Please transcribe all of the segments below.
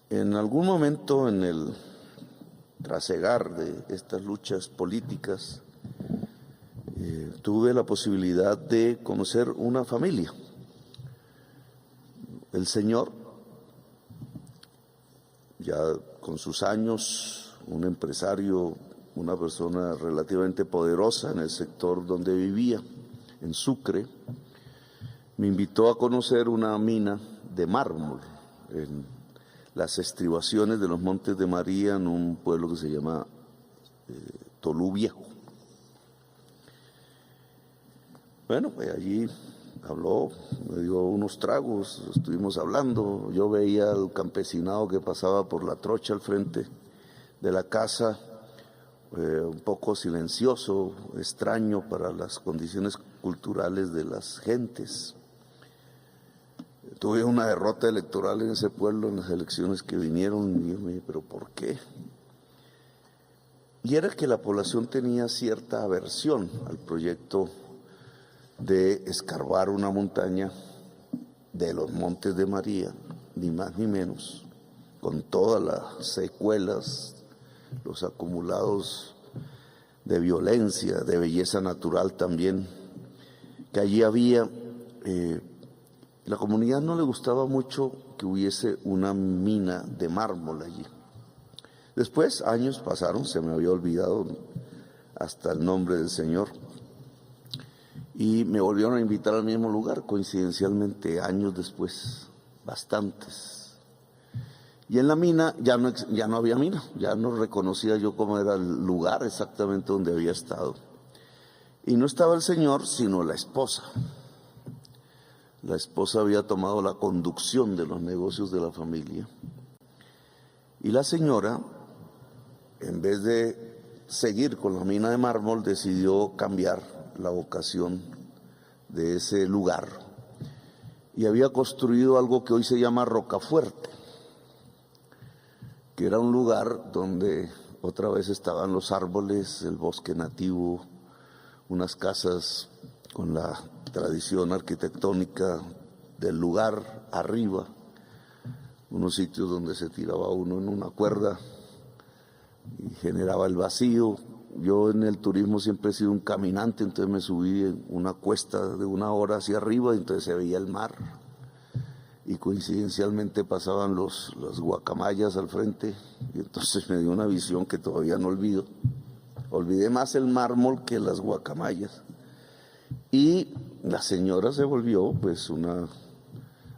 En algún momento en el trasegar de estas luchas políticas, tuve la posibilidad de conocer una familia. El señor, ya con sus años, un empresario, una persona relativamente poderosa en el sector donde vivía, en Sucre, me invitó a conocer una mina de mármol en las estribaciones de los Montes de María, en un pueblo que se llama Tolú Viejo. Bueno, pues allí habló, me dio unos tragos, estuvimos hablando. Yo veía al campesinado que pasaba por la trocha al frente de la casa, un poco silencioso, extraño para las condiciones culturales de las gentes. Tuve una derrota electoral en ese pueblo en las elecciones que vinieron y yo me dije, ¿pero por qué? Y era que la población tenía cierta aversión al proyecto de escarbar una montaña de los Montes de María, ni más ni menos, con todas las secuelas, los acumulados de violencia, de belleza natural también, que allí había. La comunidad no le gustaba mucho que hubiese una mina de mármol allí. Después, años pasaron, se me había olvidado hasta el nombre del señor, y me volvieron a invitar al mismo lugar, coincidencialmente, años después, bastantes. Y en la mina ya no había mina, ya no reconocía yo cómo era el lugar exactamente donde había estado. Y no estaba el señor, sino la esposa. La esposa había tomado la conducción de los negocios de la familia. Y la señora, en vez de seguir con la mina de mármol, decidió cambiar la vocación de ese lugar. Y había construido algo que hoy se llama Rocafuerte, que era un lugar donde otra vez estaban los árboles, el bosque nativo, unas casas con la tradición arquitectónica del lugar arriba, unos sitios donde se tiraba uno en una cuerda y generaba el vacío. Yo en el turismo siempre he sido un caminante, entonces me subí en una cuesta de 1 hora hacia arriba y entonces se veía el mar. Y coincidencialmente pasaban las guacamayas al frente y entonces me dio una visión que todavía no olvido. Olvidé más el mármol que las guacamayas. Y la señora se volvió, pues,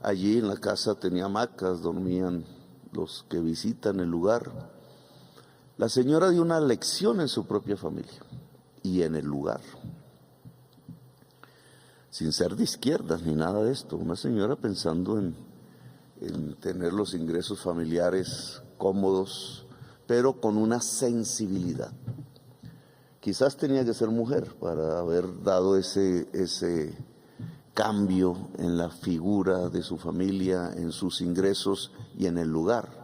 allí en la casa tenía hamacas, dormían los que visitan el lugar. La señora dio una lección en su propia familia y en el lugar, sin ser de izquierdas ni nada de esto. Una señora pensando en tener los ingresos familiares cómodos, pero con una sensibilidad. Quizás tenía que ser mujer para haber dado ese cambio en la figura de su familia, en sus ingresos y en el lugar.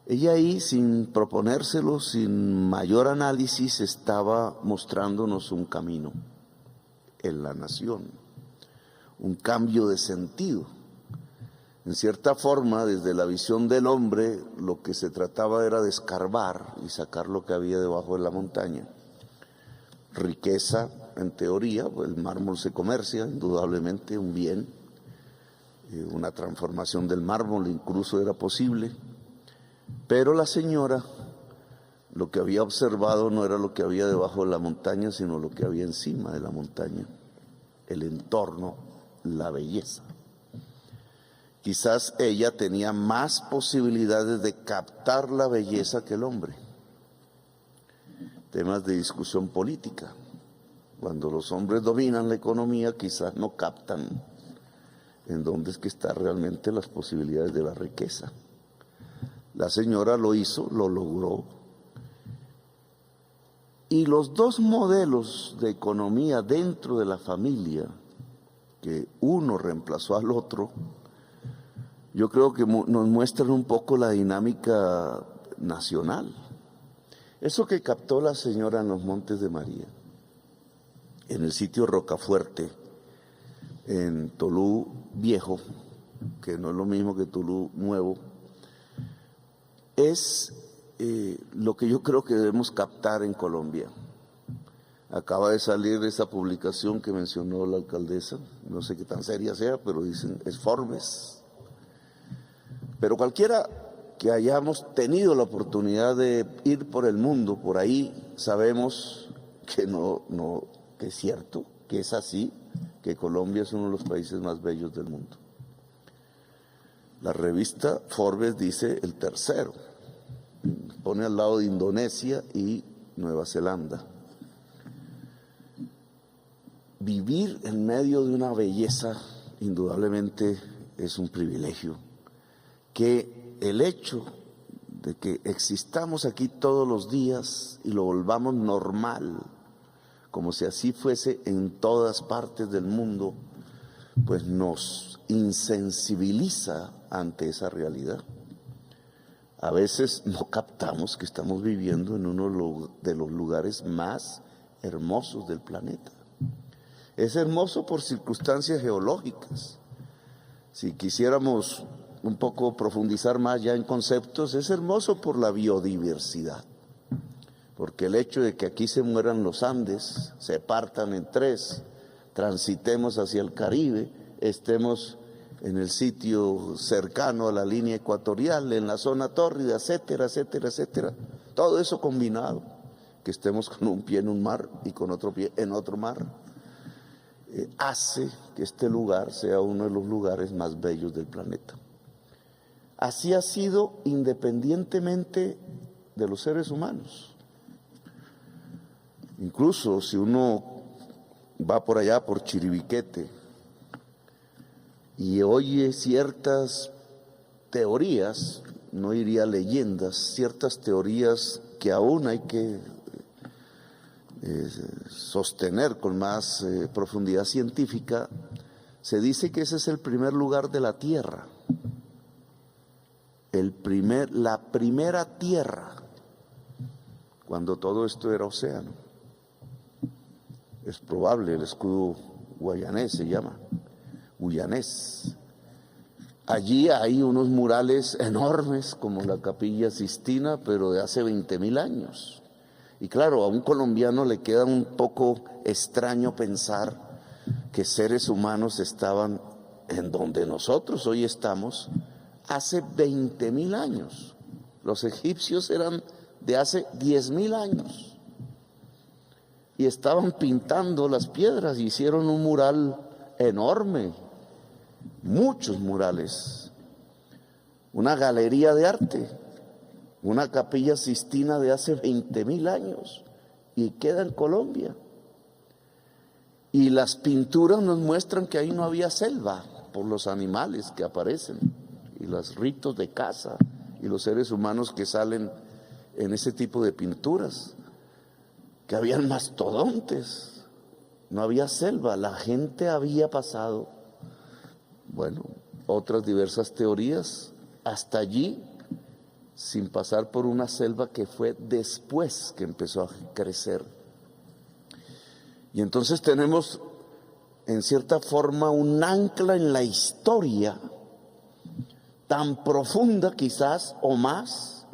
Ella ahí, sin proponérselo, sin mayor análisis, estaba mostrándonos un camino en la nación, un cambio de sentido. En cierta forma, desde la visión del hombre, lo que se trataba era de escarbar y sacar lo que había debajo de la montaña. Riqueza, en teoría, el mármol se comercia, indudablemente, un bien, una transformación del mármol incluso era posible, pero la señora lo que había observado no era lo que había debajo de la montaña, sino lo que había encima de la montaña, el entorno, la belleza. Quizás ella tenía más posibilidades de captar la belleza que el hombre. Temas de discusión política. Cuando los hombres dominan la economía, quizás no captan en dónde es que están realmente las posibilidades de la riqueza. La señora lo hizo, lo logró. Y los dos modelos de economía dentro de la familia, que uno reemplazó al otro, yo creo que nos muestran un poco la dinámica nacional. Eso que captó la señora en los Montes de María, en el sitio Rocafuerte, en Tolú Viejo, que no es lo mismo que Tolú Nuevo, es lo que yo creo que debemos captar en Colombia. Acaba de salir esa publicación que mencionó la alcaldesa, no sé qué tan seria sea, pero dicen, es Forbes. Pero cualquiera que hayamos tenido la oportunidad de ir por el mundo, por ahí, sabemos que que es cierto, que es así, que Colombia es uno de los países más bellos del mundo. La revista Forbes dice el tercero, pone al lado de Indonesia y Nueva Zelanda. Vivir en medio de una belleza indudablemente es un privilegio, que el hecho de que existamos aquí todos los días y lo volvamos normal, como si así fuese en todas partes del mundo, pues nos insensibiliza ante esa realidad. A veces no captamos que estamos viviendo en uno de los lugares más hermosos del planeta. Es hermoso por circunstancias geológicas. Si quisiéramos un poco profundizar más ya en conceptos, es hermoso por la biodiversidad. Porque el hecho de que aquí se mueran los Andes, se partan en tres, transitemos hacia el Caribe, estemos en el sitio cercano a la línea ecuatorial, en la zona tórrida, etcétera, etcétera, etcétera. Todo eso combinado, que estemos con un pie en un mar y con otro pie en otro mar, hace que este lugar sea uno de los lugares más bellos del planeta. Así ha sido independientemente de los seres humanos. Incluso si uno va por allá, por Chiribiquete, y oye ciertas teorías, no diría leyendas, ciertas teorías que aún hay que sostener con más profundidad científica, se dice que ese es el primer lugar de la Tierra, la primera Tierra, cuando todo esto era océano. Es probable, el escudo guayanés se llama, guyanés. Allí hay unos murales enormes como la Capilla Sistina, pero de hace 20.000 años. Y claro, a un colombiano le queda un poco extraño pensar que seres humanos estaban en donde nosotros hoy estamos hace 20.000 años. Los egipcios eran de hace 10.000 años. Y estaban pintando las piedras, hicieron un mural enorme, muchos murales, una galería de arte, una Capilla Sistina de hace 20.000 años y queda en Colombia. Y las pinturas nos muestran que ahí no había selva por los animales que aparecen y los ritos de caza y los seres humanos que salen en ese tipo de pinturas, que habían mastodontes, no había selva, la gente había pasado, bueno, otras diversas teorías, hasta allí, sin pasar por una selva que fue después que empezó a crecer. Y entonces tenemos, en cierta forma, un ancla en la historia tan profunda quizás o más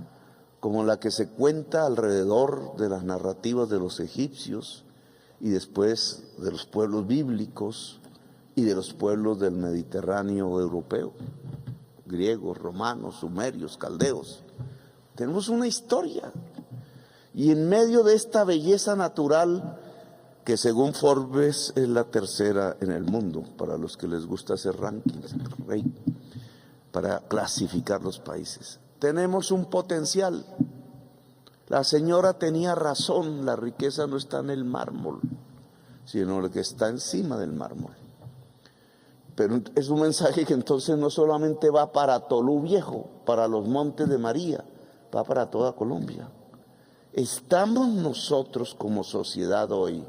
como la que se cuenta alrededor de las narrativas de los egipcios y después de los pueblos bíblicos y de los pueblos del Mediterráneo europeo, griegos, romanos, sumerios, caldeos. Tenemos una historia, y en medio de esta belleza natural, que según Forbes es la tercera en el mundo, para los que les gusta hacer rankings, para clasificar los países, tenemos un potencial. La señora tenía razón, la riqueza no está en el mármol, sino lo que está encima del mármol. Pero es un mensaje que entonces no solamente va para Tolú Viejo, para los Montes de María, va para toda Colombia. ¿Estamos nosotros como sociedad hoy,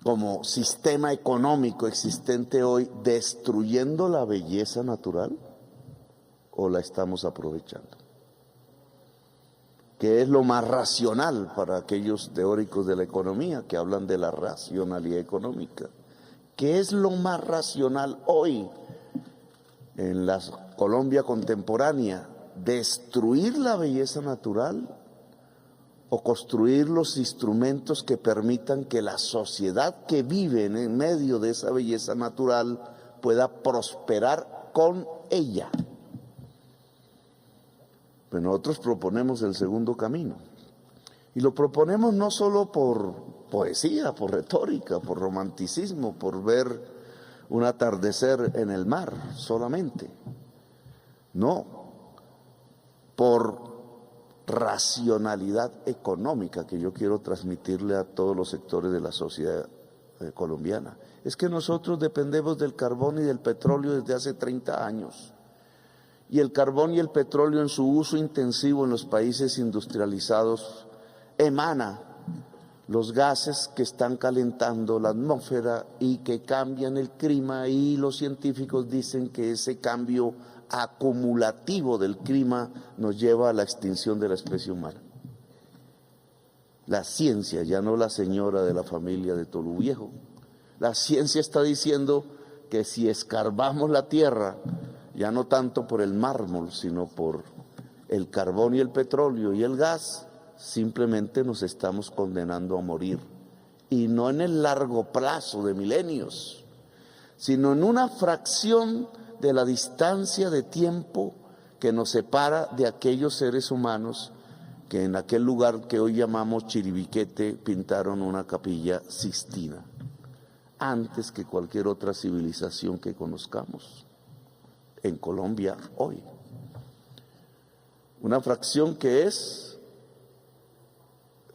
como sistema económico existente hoy, destruyendo la belleza natural o la estamos aprovechando? ¿Qué es lo más racional para aquellos teóricos de la economía que hablan de la racionalidad económica? ¿Qué es lo más racional hoy en la Colombia contemporánea? destruir la belleza natural o construir los instrumentos que permitan que la sociedad que vive en medio de esa belleza natural pueda prosperar con ella. Pues nosotros proponemos el segundo camino. Y lo proponemos no solo por poesía, por retórica, por romanticismo, por ver un atardecer en el mar solamente. No, por racionalidad económica que yo quiero transmitirle a todos los sectores de la sociedad colombiana. Es que nosotros dependemos del carbón y del petróleo desde hace 30 años. Y el carbón y el petróleo en su uso intensivo en los países industrializados emana los gases que están calentando la atmósfera y que cambian el clima, y los científicos dicen que ese cambio acumulativo del clima nos lleva a la extinción de la especie humana. La ciencia, ya no la señora de la familia de Tolú Viejo, la ciencia está diciendo que si escarbamos la tierra, ya no tanto por el mármol, sino por el carbón y el petróleo y el gas, simplemente nos estamos condenando a morir. Y no en el largo plazo de milenios, sino en una fracción de la distancia de tiempo que nos separa de aquellos seres humanos que en aquel lugar que hoy llamamos Chiribiquete pintaron una capilla Sixtina, antes que cualquier otra civilización que conozcamos en Colombia hoy. Una fracción que es,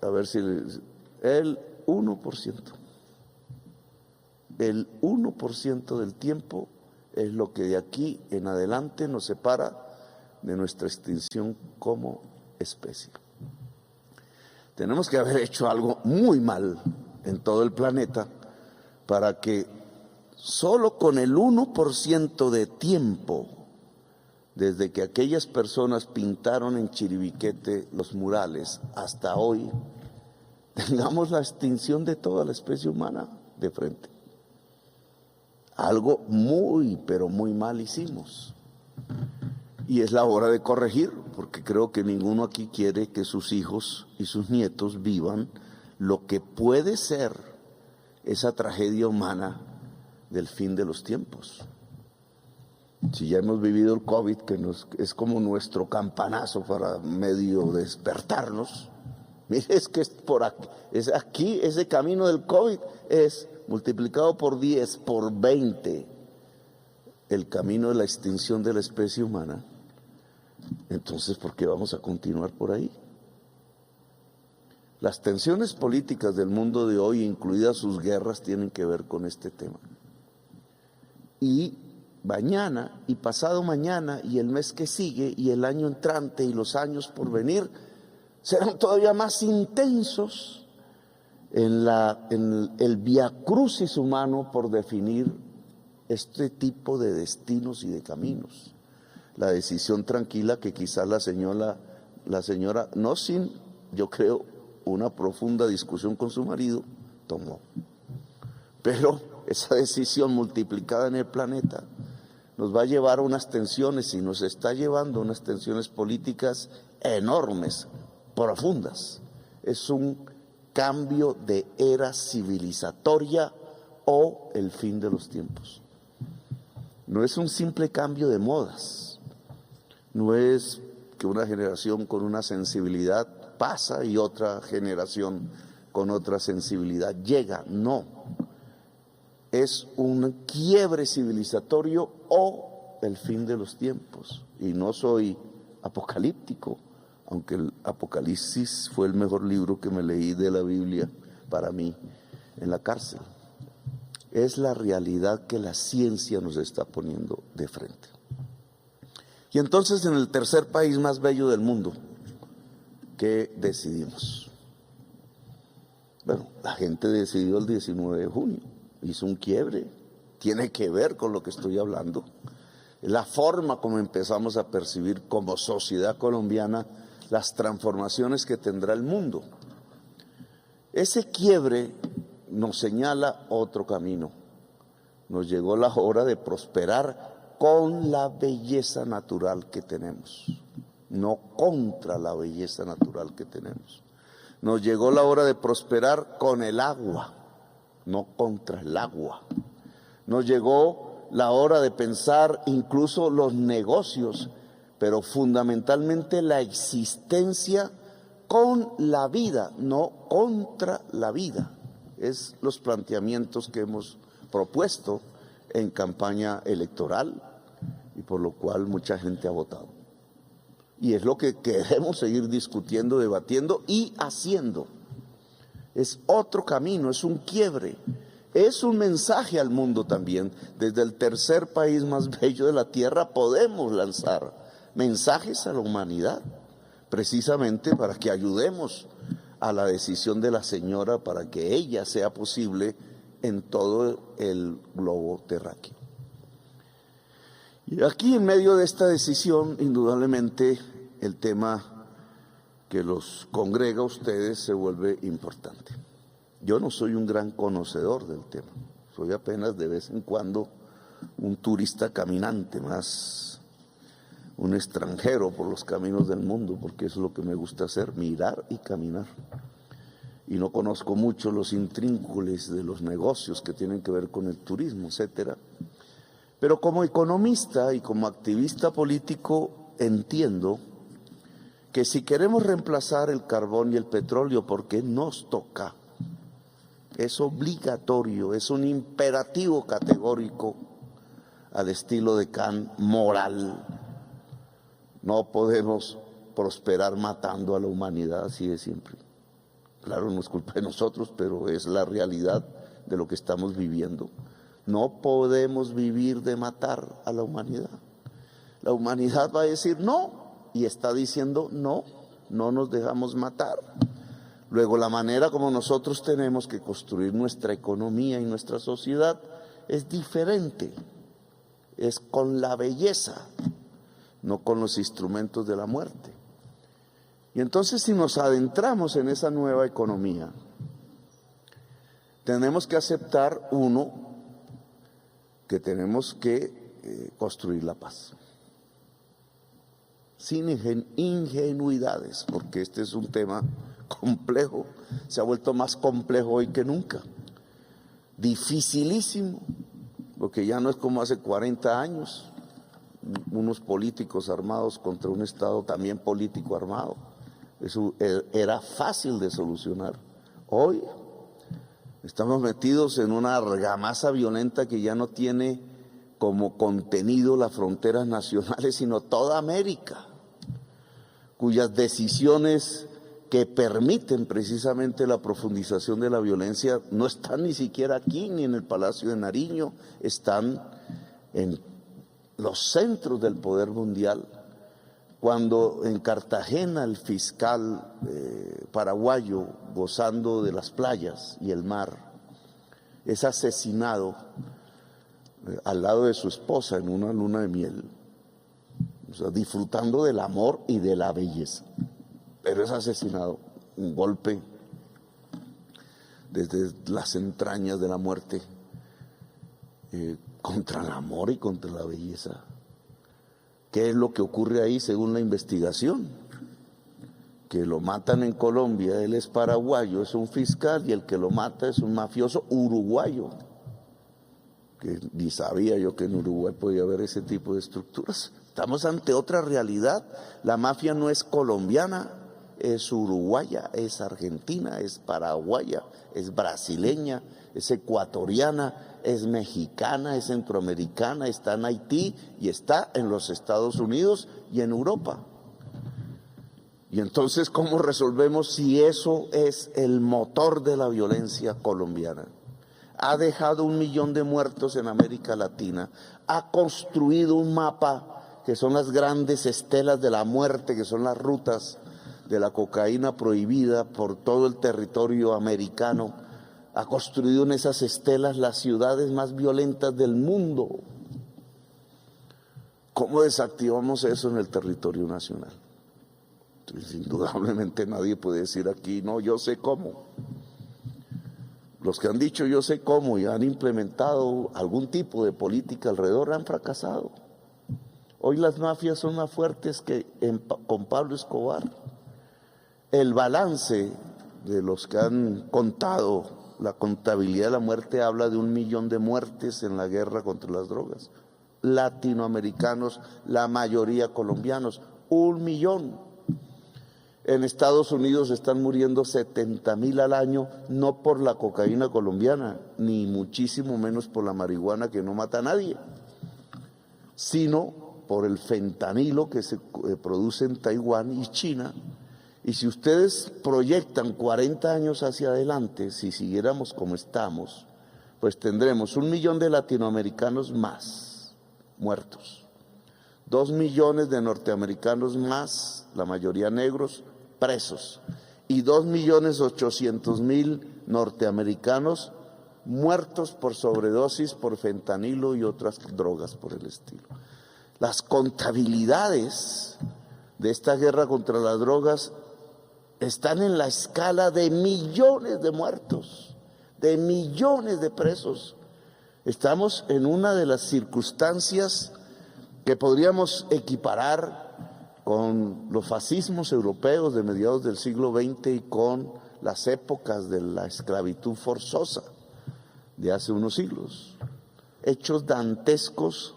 a ver si el 1%. El 1% del tiempo es lo que de aquí en adelante nos separa de nuestra extinción como especie. Tenemos que haber hecho algo muy mal en todo el planeta para que solo con el 1% de tiempo, desde que aquellas personas pintaron en Chiribiquete los murales hasta hoy, tengamos la extinción de toda la especie humana de frente. Algo muy, pero muy mal hicimos. Y es la hora de corregir, porque creo que ninguno aquí quiere que sus hijos y sus nietos vivan lo que puede ser esa tragedia humana del fin de los tiempos. Si ya hemos vivido el COVID, que es como nuestro campanazo para medio despertarnos, mire, es que es aquí ese camino del COVID es multiplicado por 10, por 20, el camino de la extinción de la especie humana. Entonces, ¿por qué vamos a continuar por ahí? Las tensiones políticas del mundo de hoy, incluidas sus guerras, tienen que ver con este tema. Y mañana, y pasado mañana, y el mes que sigue, y el año entrante, y los años por venir, serán todavía más intensos en el viacrucis humano por definir este tipo de destinos y de caminos. La decisión tranquila que quizás la señora, no sin, yo creo, una profunda discusión con su marido, tomó. Pero esa decisión multiplicada en el planeta nos va a llevar a unas tensiones, y nos está llevando a unas tensiones políticas enormes, profundas. Es un cambio de era civilizatoria o el fin de los tiempos. No es un simple cambio de modas, no es que una generación con una sensibilidad pasa y otra generación con otra sensibilidad llega, no. Es un quiebre civilizatorio o el fin de los tiempos. Y no soy apocalíptico, aunque el Apocalipsis fue el mejor libro que me leí de la Biblia para mí en la cárcel. Es la realidad que la ciencia nos está poniendo de frente. Y entonces, en el tercer país más bello del mundo, ¿qué decidimos? Bueno, la gente decidió el 19 de junio, hizo un quiebre, tiene que ver con lo que estoy hablando. La forma como empezamos a percibir como sociedad colombiana las transformaciones que tendrá el mundo. Ese quiebre nos señala otro camino. Nos llegó la hora de prosperar con la belleza natural que tenemos. no contra la belleza natural que tenemos. Nos llegó la hora de prosperar con el agua, no contra el agua. Nos llegó la hora de pensar incluso los negocios, pero fundamentalmente la existencia con la vida, no contra la vida. Es los planteamientos que hemos propuesto en campaña electoral y por lo cual mucha gente ha votado. Y es lo que queremos seguir discutiendo, debatiendo y haciendo. Es otro camino, es un quiebre, es un mensaje al mundo también. Desde el tercer país más bello de la tierra podemos lanzar mensajes a la humanidad, precisamente para que ayudemos a la decisión de la señora para que ella sea posible en todo el globo terráqueo. Y aquí en medio de esta decisión, indudablemente, el tema que los congrega a ustedes se vuelve importante. Yo no soy un gran conocedor del tema, soy apenas de vez en cuando un turista caminante, más un extranjero por los caminos del mundo, porque eso es lo que me gusta hacer, mirar y caminar. Y no conozco mucho los intrínculos de los negocios que tienen que ver con el turismo, etcétera. Pero como economista y como activista político entiendo que si queremos reemplazar el carbón y el petróleo, porque nos toca, es obligatorio, es un imperativo categórico al estilo de Kant, moral. No podemos prosperar matando a la humanidad, así de simple. Claro, no es culpa de nosotros, pero es la realidad de lo que estamos viviendo. No podemos vivir de matar a la humanidad. La humanidad va a decir no, y está diciendo no, no nos dejamos matar. Luego, la manera como nosotros tenemos que construir nuestra economía y nuestra sociedad es diferente. Es con la belleza, no con los instrumentos de la muerte. Y entonces, si nos adentramos en esa nueva economía, tenemos que aceptar, uno, que tenemos que construir la paz. Sin ingenuidades, porque este es un tema complejo, se ha vuelto más complejo hoy que nunca. Dificilísimo, porque ya no es como hace 40 años, unos políticos armados contra un Estado también político armado. Eso era fácil de solucionar. Hoy estamos metidos en una argamasa violenta que ya no tiene como contenido las fronteras nacionales, sino toda América, cuyas decisiones que permiten precisamente la profundización de la violencia no están ni siquiera aquí, ni en el Palacio de Nariño, están en los centros del poder mundial. Cuando en Cartagena el fiscal paraguayo, gozando de las playas y el mar, es asesinado al lado de su esposa en una luna de miel, o sea, disfrutando del amor y de la belleza, pero es asesinado, un golpe desde las entrañas de la muerte, contra el amor y contra la belleza. ¿Qué es lo que ocurre ahí según la investigación? Que lo matan en Colombia, él es paraguayo, es un fiscal, y el que lo mata es un mafioso uruguayo, que ni sabía yo que en Uruguay podía haber ese tipo de estructuras. Estamos ante otra realidad. La mafia no es colombiana, es uruguaya, es argentina, es paraguaya, es brasileña, es ecuatoriana, es mexicana, es centroamericana, está en Haití y está en los Estados Unidos y en Europa. Y entonces, ¿cómo resolvemos si eso es el motor de la violencia colombiana? Ha dejado 1 millón de muertos en América Latina, ha construido un mapa que son las grandes estelas de la muerte, que son las rutas de la cocaína prohibida por todo el territorio americano, ha construido en esas estelas las ciudades más violentas del mundo. ¿Cómo desactivamos eso en el territorio nacional? Entonces, indudablemente nadie puede decir aquí, no, yo sé cómo. Los que han dicho yo sé cómo y han implementado algún tipo de política alrededor han fracasado. Hoy las mafias son más fuertes que con Pablo Escobar. El balance de los que han contado, la contabilidad de la muerte habla de 1 millón de muertes en la guerra contra las drogas. Latinoamericanos, la mayoría colombianos, 1 millón. En Estados Unidos están muriendo 70,000 al año, no por la cocaína colombiana, ni muchísimo menos por la marihuana que no mata a nadie, sino por el fentanilo que se produce en Taiwán y China. Y si ustedes proyectan 40 años hacia adelante, si siguiéramos como estamos, pues tendremos 1 millón de latinoamericanos más muertos, 2 millones de norteamericanos más, la mayoría negros, presos, y 2.800.000 norteamericanos muertos por sobredosis, por fentanilo y otras drogas por el estilo. Las contabilidades de esta guerra contra las drogas están en la escala de millones de muertos, de millones de presos. Estamos en una de las circunstancias que podríamos equiparar con los fascismos europeos de mediados del siglo XX y con las épocas de la esclavitud forzosa de hace unos siglos. Hechos dantescos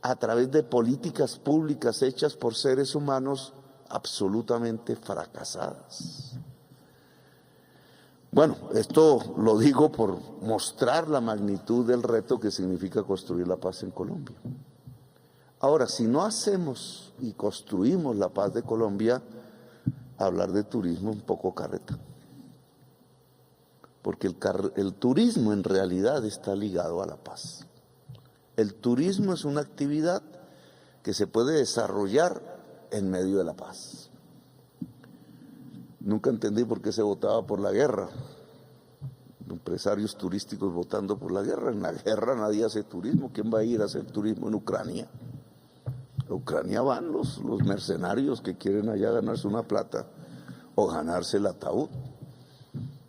a través de políticas públicas hechas por seres humanos absolutamente fracasadas. Bueno, esto lo digo por mostrar la magnitud del reto que significa construir la paz en Colombia. Ahora, si no hacemos y construimos la paz de Colombia, hablar de turismo es un poco carreta. Porque el turismo en realidad está ligado a la paz. El turismo es una actividad que se puede desarrollar en medio de la paz. Nunca entendí por qué se votaba por la guerra. Empresarios turísticos votando por la guerra. En la guerra nadie hace turismo. ¿Quién va a ir a hacer turismo en Ucrania? A Ucrania van los mercenarios que quieren allá ganarse una plata o ganarse el ataúd.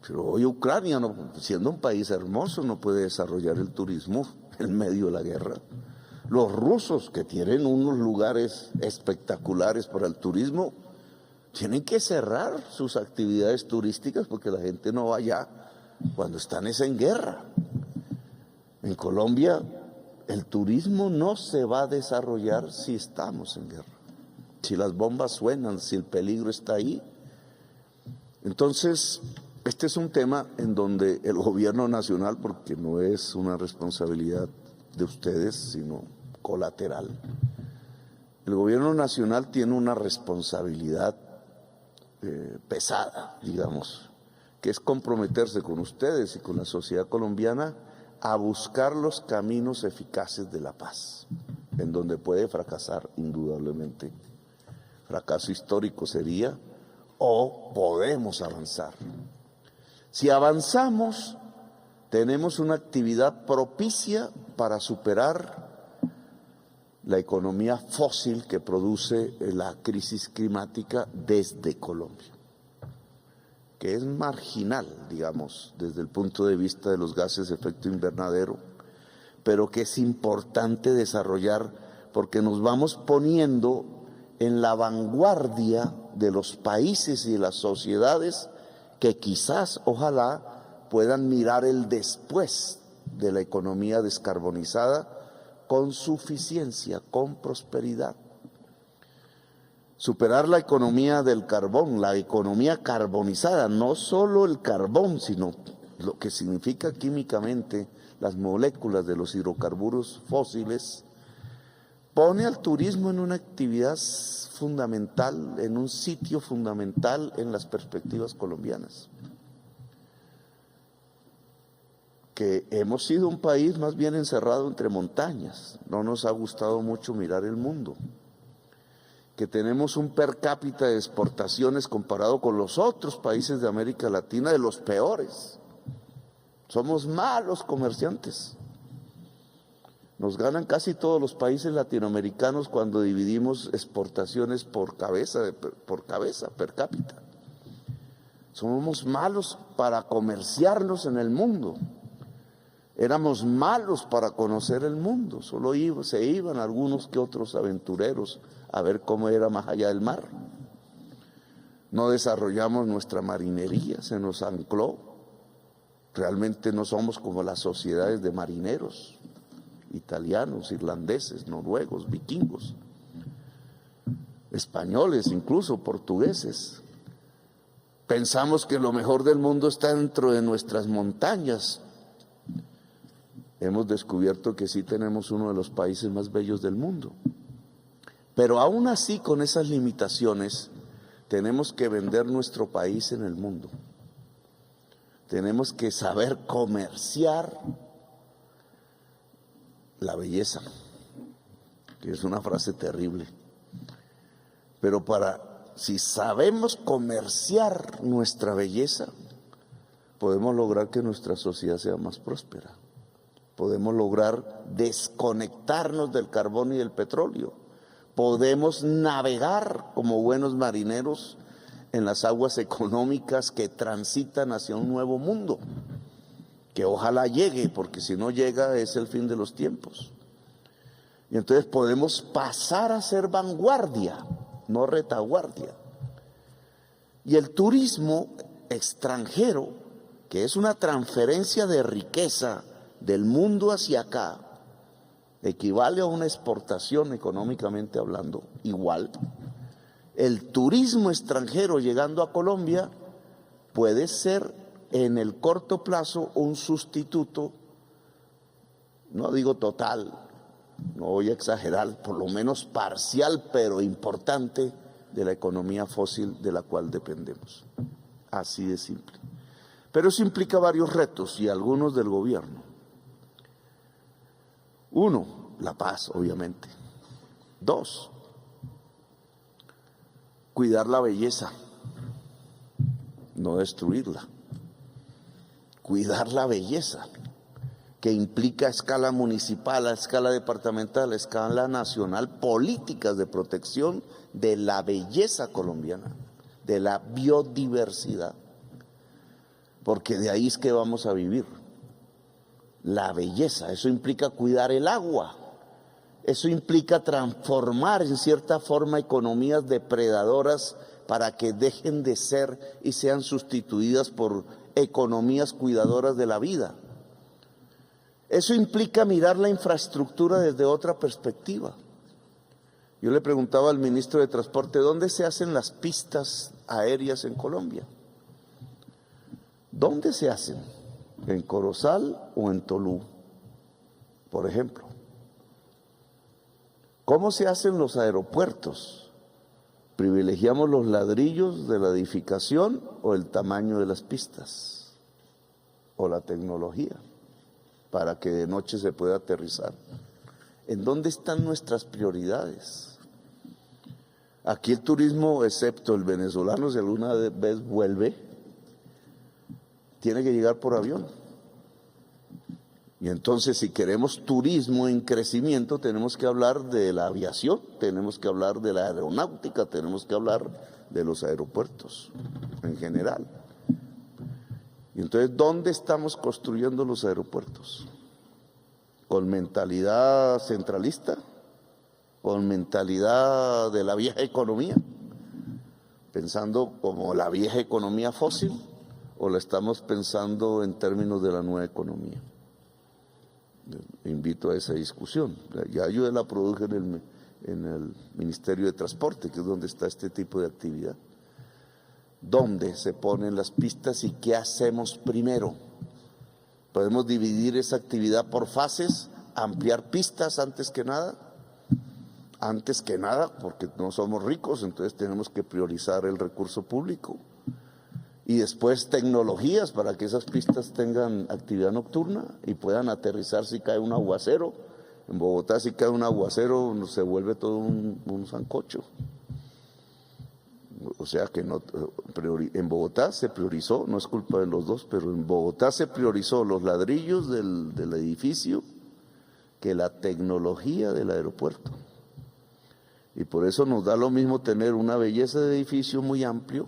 Pero hoy Ucrania, siendo un país hermoso, no puede desarrollar el turismo en medio de la guerra. Los rusos, que tienen unos lugares espectaculares para el turismo, tienen que cerrar sus actividades turísticas porque la gente no va allá cuando están en guerra. En Colombia, el turismo no se va a desarrollar si estamos en guerra, si las bombas suenan, si el peligro está ahí. Entonces, este es un tema en donde el gobierno nacional, porque no es una responsabilidad de ustedes, sino colateral, el gobierno nacional tiene una responsabilidad pesada, digamos, que es comprometerse con ustedes y con la sociedad colombiana a buscar los caminos eficaces de la paz, en donde puede fracasar indudablemente. Fracaso histórico sería, o podemos avanzar. Si avanzamos, tenemos una actividad propicia para superar la economía fósil que produce la crisis climática desde Colombia, que es marginal, digamos, desde el punto de vista de los gases de efecto invernadero, pero que es importante desarrollar porque nos vamos poniendo en la vanguardia de los países y de las sociedades que quizás, ojalá, puedan mirar el después de la economía descarbonizada con suficiencia, con prosperidad. Superar la economía del carbón, la economía carbonizada, no solo el carbón, sino lo que significa químicamente las moléculas de los hidrocarburos fósiles, pone al turismo en una actividad fundamental, en un sitio fundamental en las perspectivas colombianas. Que hemos sido un país más bien encerrado entre montañas, no nos ha gustado mucho mirar el mundo, que tenemos un per cápita de exportaciones comparado con los otros países de América Latina de los peores. Somos malos comerciantes. Nos ganan casi todos los países latinoamericanos cuando dividimos exportaciones por cabeza, per cápita. Somos malos para comerciarnos en el mundo. Éramos malos para conocer el mundo, solo se iban algunos que otros aventureros a ver cómo era más allá del mar. No desarrollamos nuestra marinería, se nos ancló. Realmente no somos como las sociedades de marineros, italianos, irlandeses, noruegos, vikingos, españoles, incluso portugueses. Pensamos que lo mejor del mundo está dentro de nuestras montañas. Hemos descubierto que sí tenemos uno de los países más bellos del mundo. Pero aún así, con esas limitaciones, tenemos que vender nuestro país en el mundo. Tenemos que saber comerciar la belleza, que es una frase terrible. Pero si sabemos comerciar nuestra belleza, podemos lograr que nuestra sociedad sea más próspera. Podemos lograr desconectarnos del carbón y del petróleo. Podemos navegar como buenos marineros en las aguas económicas que transitan hacia un nuevo mundo, que ojalá llegue, porque si no llega es el fin de los tiempos. Y entonces podemos pasar a ser vanguardia, no retaguardia. Y el turismo extranjero, que es una transferencia de riqueza del mundo hacia acá, equivale a una exportación económicamente hablando, igual. El turismo extranjero llegando a Colombia puede ser en el corto plazo un sustituto, no digo total, no voy a exagerar, por lo menos parcial, pero importante, de la economía fósil de la cual dependemos. Así de simple. Pero eso implica varios retos y algunos del gobierno. Uno, la paz, obviamente. Dos, cuidar la belleza, no destruirla. Cuidar la belleza, que implica a escala municipal, a escala departamental, a escala nacional, políticas de protección de la belleza colombiana, de la biodiversidad, porque de ahí es que vamos a vivir. La belleza, eso implica cuidar el agua, eso implica transformar en cierta forma economías depredadoras para que dejen de ser y sean sustituidas por economías cuidadoras de la vida. Eso implica mirar la infraestructura desde otra perspectiva. Yo le preguntaba al ministro de Transporte, ¿dónde se hacen las pistas aéreas en Colombia? ¿Dónde se hacen? ¿En Corozal o en Tolú, por ejemplo? ¿Cómo se hacen los aeropuertos? ¿Privilegiamos los ladrillos de la edificación o el tamaño de las pistas? ¿O la tecnología para que de noche se pueda aterrizar? ¿En dónde están nuestras prioridades? Aquí el turismo, excepto el venezolano, si alguna vez vuelve, tiene que llegar por avión. Y entonces, si queremos turismo en crecimiento, tenemos que hablar de la aviación, tenemos que hablar de la aeronáutica, tenemos que hablar de los aeropuertos en general. Y entonces, ¿dónde estamos construyendo los aeropuertos? ¿Con mentalidad centralista? ¿Con mentalidad de la vieja economía? ¿Pensando como la vieja economía fósil? ¿O la estamos pensando en términos de la nueva economía? Invito a esa discusión. Ya yo la produje en el Ministerio de Transporte, que es donde está este tipo de actividad. ¿Dónde se ponen las pistas y qué hacemos primero? ¿Podemos dividir esa actividad por fases? ¿Ampliar pistas antes que nada? Antes que nada, porque no somos ricos, entonces tenemos que priorizar el recurso público. Y después tecnologías para que esas pistas tengan actividad nocturna y puedan aterrizar si cae un aguacero. En Bogotá si cae un aguacero se vuelve todo un sancocho. O sea que no, en Bogotá se priorizó, no es culpa de los dos, pero en Bogotá se priorizó los ladrillos del edificio que la tecnología del aeropuerto. Y por eso nos da lo mismo tener una belleza de edificio muy amplio,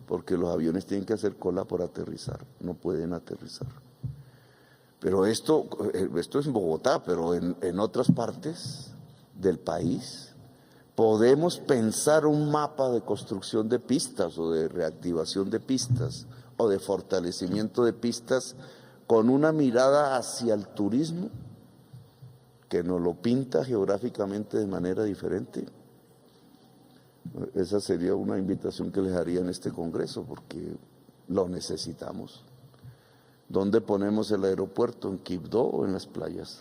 porque los aviones tienen que hacer cola por aterrizar, no pueden aterrizar. Pero esto es en Bogotá, pero en otras partes del país podemos pensar un mapa de construcción de pistas o de reactivación de pistas o de fortalecimiento de pistas con una mirada hacia el turismo que nos lo pinta geográficamente de manera diferente. Esa sería una invitación que les haría en este congreso, porque lo necesitamos. ¿Dónde ponemos el aeropuerto? ¿En Quibdó o en las playas?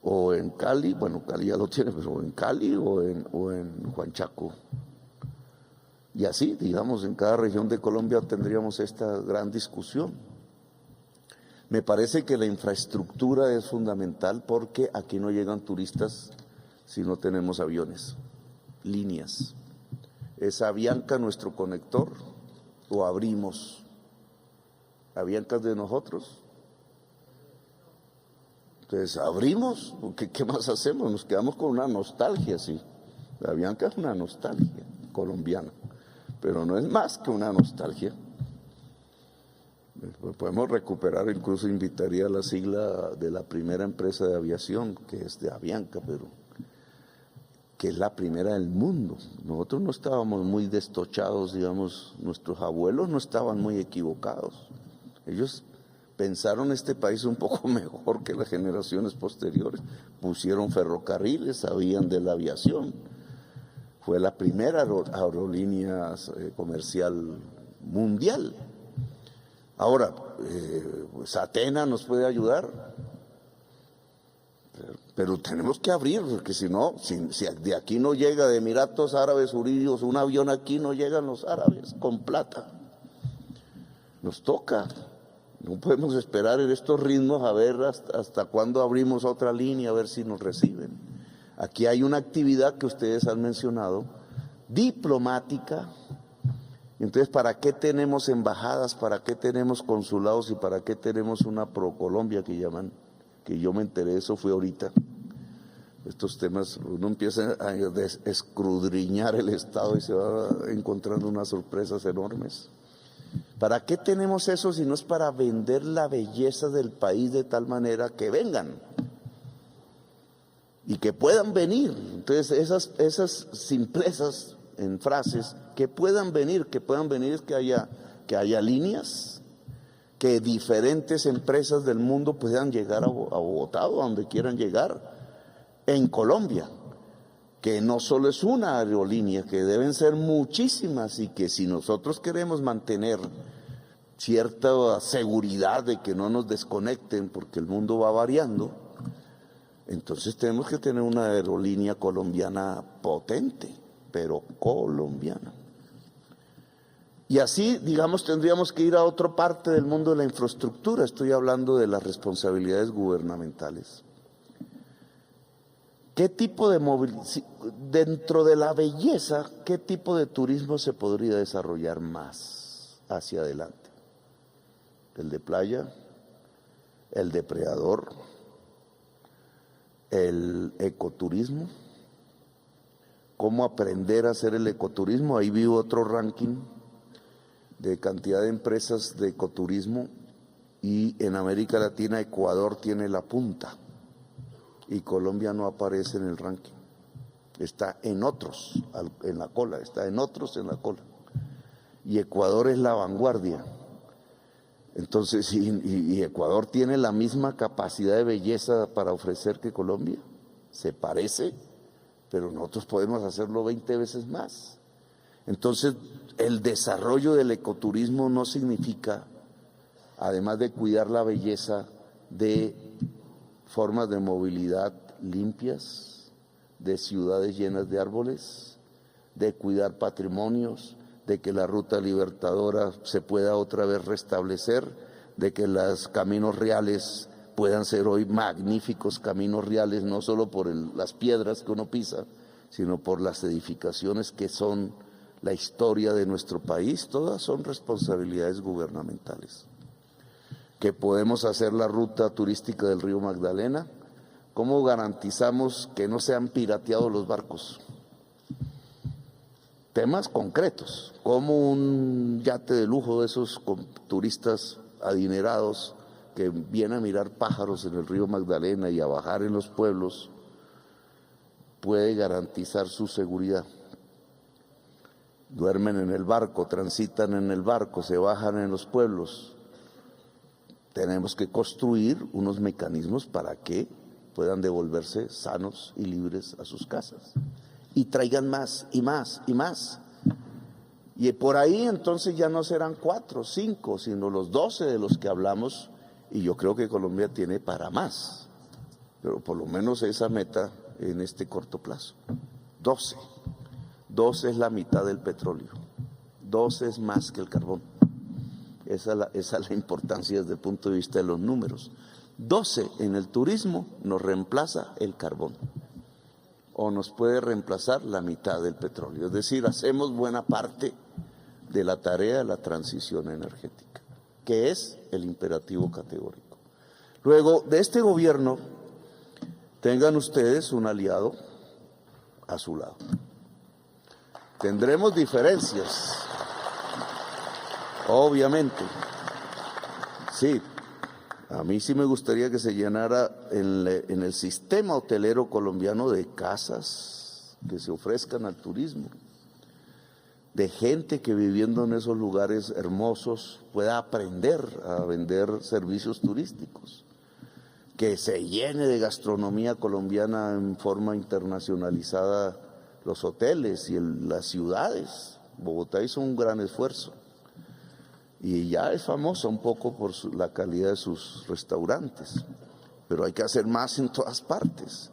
O en Cali, bueno, Cali ya lo tiene, pero en Cali o en Huanchaco. Y así, digamos, en cada región de Colombia tendríamos esta gran discusión. Me parece que la infraestructura es fundamental porque aquí no llegan turistas si no tenemos aviones, líneas. ¿Es Avianca nuestro conector o abrimos? ¿Avianca es de nosotros? Entonces, abrimos, ¿qué más hacemos? Nos quedamos con una nostalgia, sí. La Avianca es una nostalgia colombiana, pero no es más que una nostalgia. Podemos recuperar, incluso invitaría a la sigla de la primera empresa de aviación, que es de Avianca, pero que es la primera del mundo. Nosotros no estábamos muy destochados, digamos, nuestros abuelos no estaban muy equivocados. Ellos pensaron este país un poco mejor que las generaciones posteriores. Pusieron ferrocarriles, sabían de la aviación. Fue la primera aerolínea comercial mundial. Ahora, pues Atenas nos puede ayudar, pero tenemos que abrir, porque si no, si de aquí no llega, de Emiratos Árabes Unidos, un avión aquí, no llegan los árabes con plata. Nos toca. No podemos esperar en estos ritmos a ver hasta cuándo abrimos otra línea, a ver si nos reciben. Aquí hay una actividad que ustedes han mencionado, diplomática. Entonces, ¿para qué tenemos embajadas? ¿Para qué tenemos consulados? ¿Y para qué tenemos una ProColombia que llaman? Que yo me enteré, eso fue ahorita. Estos temas, uno empieza a escudriñar el Estado y se va encontrando unas sorpresas enormes. ¿Para qué tenemos eso si no es para vender la belleza del país de tal manera que vengan y que puedan venir? Entonces esas simplezas en frases, que puedan venir es que haya líneas, que diferentes empresas del mundo puedan llegar a Bogotá o a donde quieran llegar en Colombia, que no solo es una aerolínea, que deben ser muchísimas, y que si nosotros queremos mantener cierta seguridad de que no nos desconecten, porque el mundo va variando, entonces tenemos que tener una aerolínea colombiana potente, pero colombiana. Y así, digamos, tendríamos que ir a otra parte del mundo de la infraestructura. Estoy hablando de las responsabilidades gubernamentales. ¿Qué tipo de dentro de la belleza, qué tipo de turismo se podría desarrollar más hacia adelante? El de playa, el depredador, el ecoturismo. ¿Cómo aprender a hacer el ecoturismo? Ahí vi otro ranking de cantidad de empresas de ecoturismo, y en América Latina Ecuador tiene la punta y Colombia no aparece en el ranking. Está en otros, en la cola, está en otros en la cola. Y Ecuador es la vanguardia. Entonces, y Ecuador tiene la misma capacidad de belleza para ofrecer que Colombia. Se parece, pero nosotros podemos hacerlo 20 veces más. Entonces, el desarrollo del ecoturismo no significa, además de cuidar la belleza, de formas de movilidad limpias, de ciudades llenas de árboles, de cuidar patrimonios, de que la ruta libertadora se pueda otra vez restablecer, de que los caminos reales puedan ser hoy magníficos caminos reales, no solo por las piedras que uno pisa, sino por las edificaciones que son la historia de nuestro país. Todas son responsabilidades gubernamentales. Que podemos hacer la ruta turística del río Magdalena. ¿Cómo garantizamos que no sean pirateados los barcos? Temas concretos, como un yate de lujo de esos con turistas adinerados que vienen a mirar pájaros en el río Magdalena y a bajar en los pueblos, puede garantizar su seguridad. Duermen en el barco, transitan en el barco, se bajan en los pueblos. Tenemos que construir unos mecanismos para que puedan devolverse sanos y libres a sus casas. Y traigan más y más y más. Y por ahí entonces ya no serán 4, 5, sino los 12 de los que hablamos. Y yo creo que Colombia tiene para más. Pero por lo menos esa meta en este corto plazo. 12. 12 es la mitad del petróleo. 12 es más que el carbón. Esa es la importancia desde el punto de vista de los números. 12 en el turismo nos reemplaza el carbón. O nos puede reemplazar la mitad del petróleo. Es decir, hacemos buena parte de la tarea de la transición energética, que es el imperativo categórico. Luego, de este gobierno, tengan ustedes un aliado a su lado. Tendremos diferencias, obviamente. Sí, a mí sí me gustaría que se llenara en el sistema hotelero colombiano de casas que se ofrezcan al turismo, de gente que viviendo en esos lugares hermosos pueda aprender a vender servicios turísticos, que se llene de gastronomía colombiana en forma internacionalizada los hoteles y las ciudades. Bogotá hizo un gran esfuerzo y ya es famosa un poco por la calidad de sus restaurantes, pero hay que hacer más en todas partes.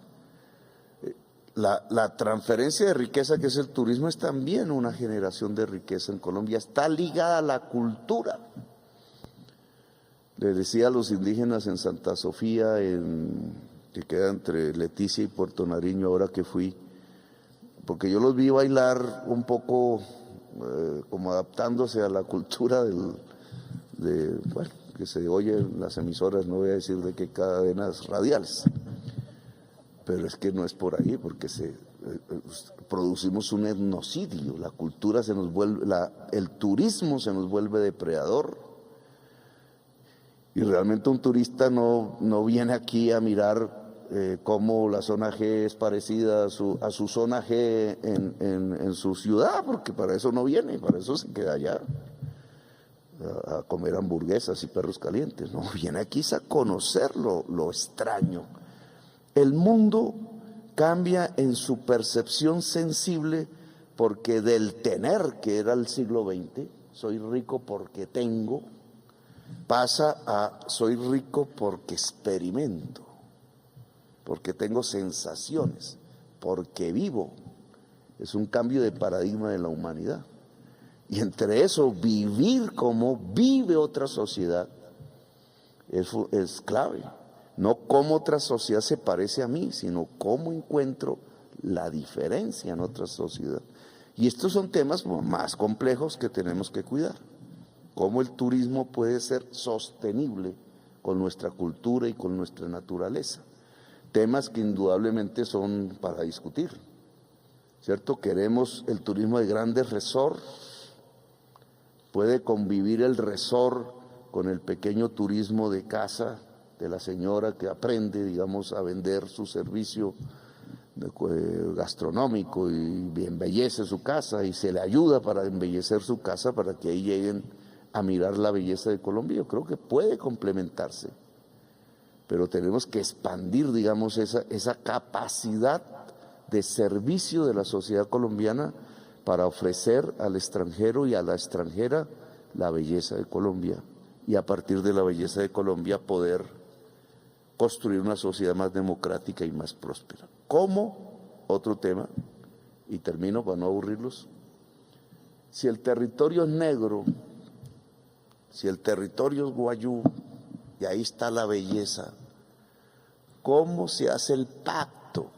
La transferencia de riqueza que es el turismo es también una generación de riqueza en Colombia, está ligada a la cultura. Les decía a los indígenas en Santa Sofía, que queda entre Leticia y Puerto Nariño, ahora que fui, porque yo los vi bailar un poco como adaptándose a la cultura bueno, que se oye en las emisoras, no voy a decir de qué cadenas radiales, pero es que no es por ahí, porque producimos un etnocidio, la cultura se nos vuelve, el turismo se nos vuelve depredador, y realmente un turista no viene aquí a mirar cómo la zona G es parecida a su zona G en su ciudad, porque para eso no viene, para eso se queda allá a comer hamburguesas y perros calientes. No, viene aquí a conocer lo extraño. El mundo cambia en su percepción sensible, porque del tener, que era el siglo XX, soy rico porque tengo, pasa a soy rico porque experimento, porque tengo sensaciones, porque vivo. Es un cambio de paradigma de la humanidad. Y entre eso, vivir como vive otra sociedad es clave. No cómo otra sociedad se parece a mí, sino cómo encuentro la diferencia en otra sociedad. Y estos son temas más complejos que tenemos que cuidar. Cómo el turismo puede ser sostenible con nuestra cultura y con nuestra naturaleza. Temas que indudablemente son para discutir, ¿cierto? Queremos el turismo de grandes resorts. Puede convivir el resort con el pequeño turismo de casa de la señora que aprende, digamos, a vender su servicio gastronómico y embellece su casa y se le ayuda para embellecer su casa para que ahí lleguen a mirar la belleza de Colombia. Yo creo que puede complementarse, pero tenemos que expandir, digamos, esa capacidad de servicio de la sociedad colombiana para ofrecer al extranjero y a la extranjera la belleza de Colombia, y a partir de la belleza de Colombia poder construir una sociedad más democrática y más próspera. ¿Cómo? Otro tema, y termino para no aburrirlos. Si el territorio es negro, si el territorio es guayú, y ahí está la belleza, ¿cómo se hace el pacto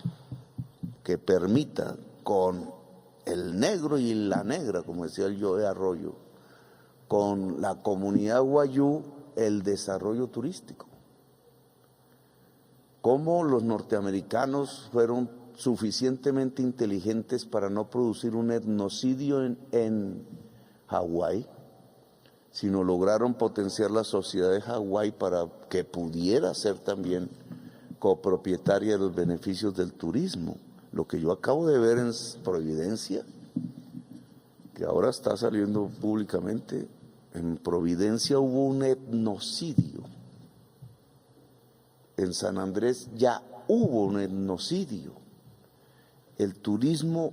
que permita con el negro y la negra, como decía el Joe Arroyo, con la comunidad guayú, el desarrollo turístico? ¿Cómo los norteamericanos fueron suficientemente inteligentes para no producir un etnocidio en Hawái? sino lograron potenciar la sociedad de Hawái para que pudiera ser también copropietaria de los beneficios del turismo. Lo que yo acabo de ver en Providencia, que ahora está saliendo públicamente, en Providencia hubo un etnocidio. En San Andrés ya hubo un etnocidio. El turismo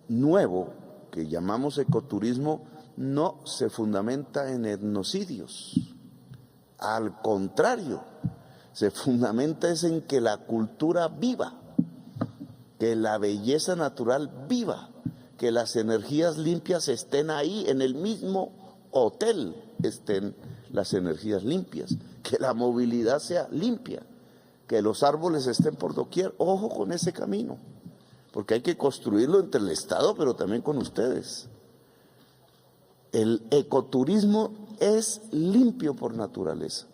nuevo, que llamamos ecoturismo, no se fundamenta en etnocidios. Al contrario, se fundamenta es en que la cultura viva, que la belleza natural viva, que las energías limpias estén ahí, en el mismo hotel estén las energías limpias, que la movilidad sea limpia, que los árboles estén por doquier. Ojo con ese camino, porque hay que construirlo entre el Estado, pero también con ustedes. El ecoturismo es limpio por naturaleza,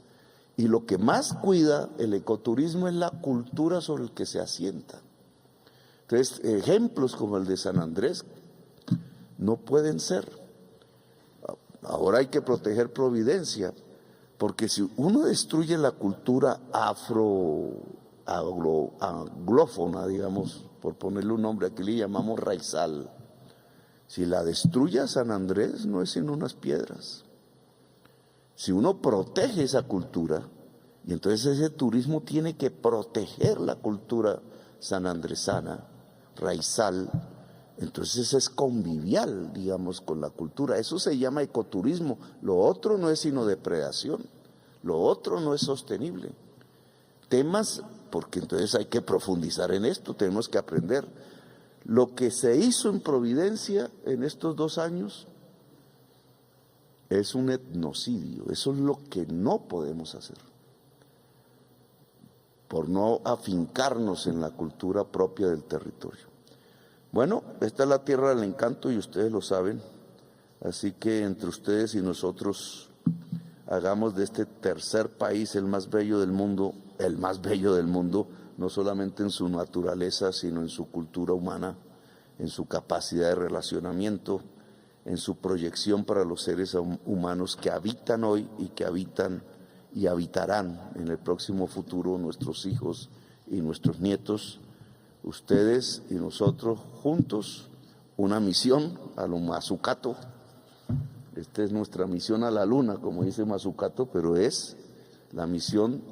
y lo que más cuida el ecoturismo es la cultura sobre el que se asienta. Entonces, ejemplos como el de San Andrés no pueden ser. Ahora hay que proteger Providencia, porque si uno destruye la cultura anglófona, digamos, por ponerle un nombre, aquí le llamamos raizal, si la destruye San Andrés no es sino unas piedras. Si uno protege esa cultura, y entonces ese turismo tiene que proteger la cultura sanandresana, raizal, entonces es convivial, digamos, con la cultura. Eso se llama ecoturismo. Lo otro no es sino depredación, lo otro no es sostenible. Temas, porque entonces hay que profundizar en esto, tenemos que aprender. Lo que se hizo en Providencia en estos 2 años es un etnocidio. Eso es lo que no podemos hacer, por no afincarnos en la cultura propia del territorio. Bueno, esta es la tierra del encanto y ustedes lo saben, así que entre ustedes y nosotros hagamos de este tercer país el más bello del mundo, no solamente en su naturaleza, sino en su cultura humana, en su capacidad de relacionamiento, en su proyección para los seres humanos que habitan hoy y que habitan y habitarán en el próximo futuro nuestros hijos y nuestros nietos. Ustedes y nosotros juntos, una misión a lo Mazzucato. Esta es nuestra misión a la luna, como dice Mazzucato, pero es la misión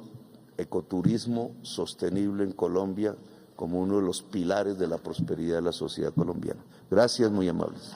ecoturismo sostenible en Colombia como uno de los pilares de la prosperidad de la sociedad colombiana. Gracias, muy amables.